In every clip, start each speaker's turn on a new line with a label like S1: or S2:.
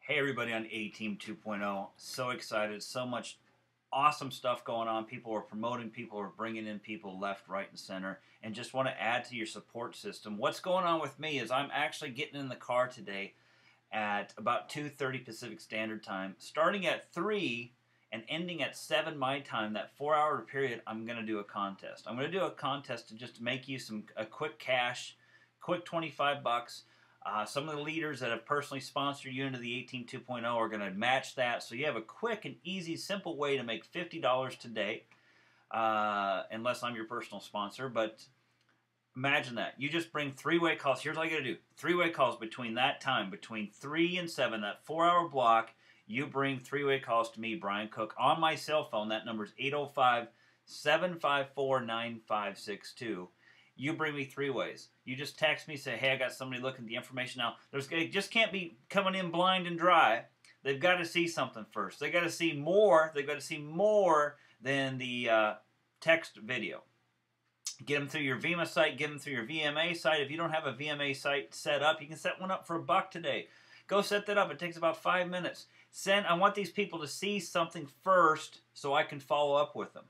S1: Hey everybody on A-Team 2.0. So excited. So much awesome stuff going on. People are promoting, people are bringing in people left, right, and center. And just want to add to your support system. What's going on with me is I'm actually getting in the car today at about 2:30 Pacific Standard Time. Starting at 3 and ending at 7 my time, that 4-hour period, I'm going to do a contest. I'm going to do a contest to just make you a quick cash, quick 25 bucks. Some of the leaders that have personally sponsored you into the A-Team 2.0 are going to match that. So you have a quick and easy, simple way to make $50 today, unless I'm your personal sponsor. But imagine that. You just bring three-way calls. Here's all you got to do. Three-way calls between that time, between 3 and 7, that 4-hour block. You bring three-way calls to me, Brian Cook, on my cell phone. That number is 805-754-9562. You bring me three ways. You just text me, say, hey, I got somebody looking at the information now. They just can't be coming in blind and dry. They've got to see something first. They've got to see more. They've got to see more than the text video. Get them through your VEMA site. Get them through your VMA site. If you don't have a VMA site set up, you can set one up for $1 today. Go set that up. It takes about 5 minutes. I want these people to see something first so I can follow up with them.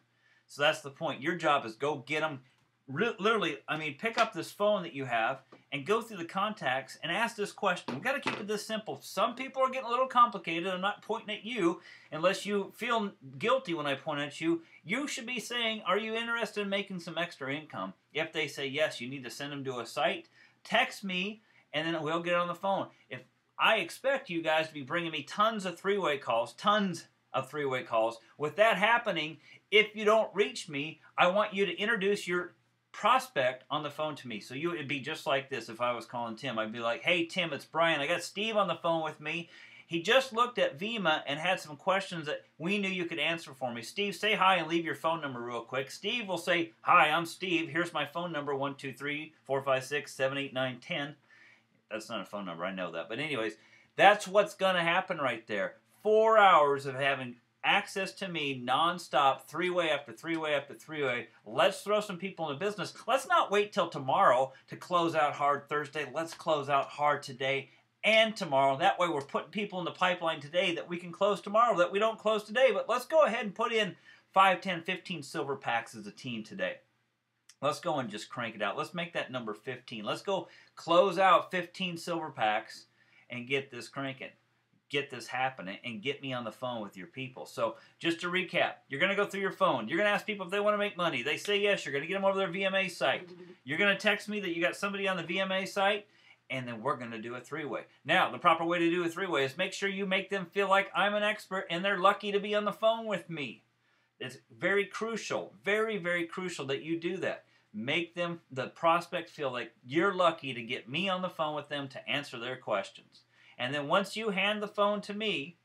S1: So that's the point. Your job is go get them. Literally, pick up this phone that you have and go through the contacts and ask this question. We've got to keep it this simple. Some people are getting a little complicated. I'm not pointing at you unless you feel guilty when I point at you. You should be saying, are you interested in making some extra income? If they say yes, you need to send them to a site. Text me, and then we'll get on the phone. If I expect you guys to be bringing me tons of three-way calls, With that happening, if you don't reach me, I want you to introduce your prospect on the phone to me. So it'd be just like this. If I was calling Tim, I'd be like, hey Tim, it's Brian. I got Steve on the phone with me. He just looked at VEMA and had some questions that we knew you could answer for me. Steve, say hi and leave your phone number real quick. Steve will say, hi, I'm Steve. Here's my phone number, 1-2-3-4-5-6-7-8-9-10. That's not a phone number, I know that. But anyways, that's what's going to happen right there. 4 hours of having access to me nonstop, three-way after three-way after three-way. Let's throw some people into business. Let's not wait till tomorrow to close out hard Thursday. Let's close out hard today and tomorrow. That way we're putting people in the pipeline today that we can close tomorrow that we don't close today. But let's go ahead and put in 5, 10, 15 silver packs as a team today. Let's go and just crank it out. Let's make that number 15. Let's go close out 15 silver packs and get this cranking. Get this happening and get me on the phone with your people. So just to recap, you're going to go through your phone. You're going to ask people if they want to make money. They say yes. You're going to get them over their VMA site. You're going to text me that you got somebody on the VMA site, and then we're going to do a three-way. Now, the proper way to do a three-way is make sure you make them feel like I'm an expert and they're lucky to be on the phone with me. It's very crucial, very, very crucial that you do that. Make them, the prospect, feel like you're lucky to get me on the phone with them to answer their questions. And then once you hand the phone to me,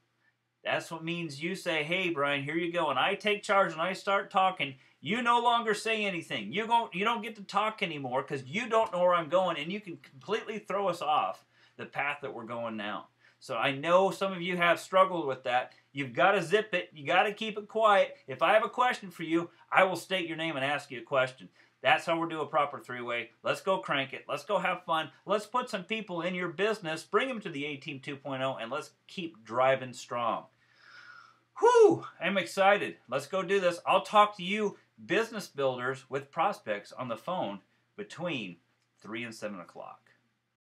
S1: that's what means you say, hey, Brian, here you go. And I take charge and I start talking. You no longer say anything. You don't get to talk anymore because you don't know where I'm going, and you can completely throw us off the path that we're going now. So I know some of you have struggled with that. You've got to zip it. You got to keep it quiet. If I have a question for you, I will state your name and ask you a question. That's how we'll do a proper three-way. Let's go crank it. Let's go have fun. Let's put some people in your business, bring them to the A-Team 2.0, and let's keep driving strong. Whew! I'm excited. Let's go do this. I'll talk to you business builders with prospects on the phone between 3 and 7 o'clock.